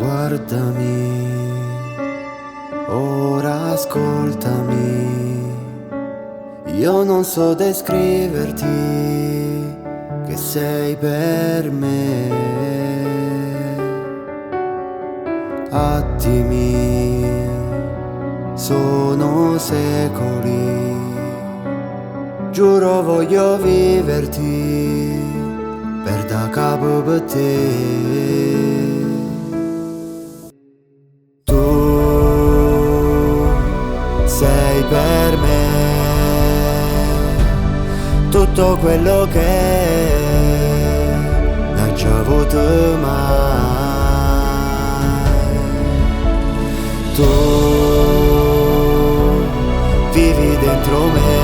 Guardami, ora ascoltami. Io non so descriverti che sei per me. Attimi, sono secoli. Giuro voglio viverti per da capo per te. Sei per me tutto quello che non ci ho avuto mai. Tu vivi dentro me,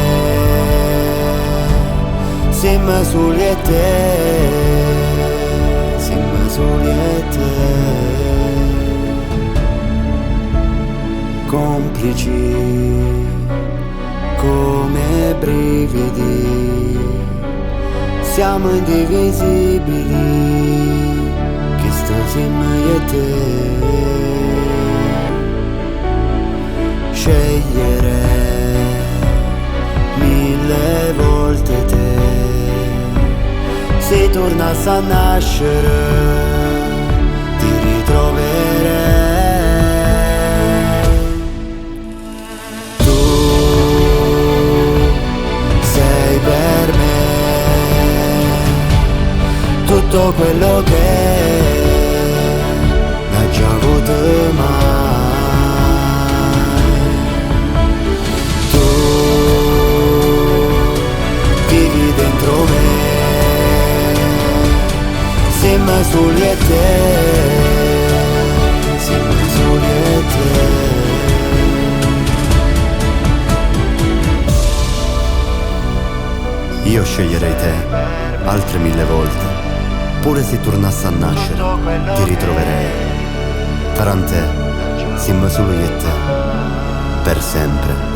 siamo soli e te, siamo soli e te. Complici come brividi, siamo indivisibili, che sto insieme io e te. Scegliere 1000 volte te, se tornassi a nascere ti ritroverei. Tutto quello che non ci ho avuto mai. Tu vivi dentro me, siamo soli e te, siamo soli e te. Io sceglierei te altre 1000 volte. Pure se tornassi a nascere, ti ritroverei. Tarantè, siamo solo io e te, per sempre.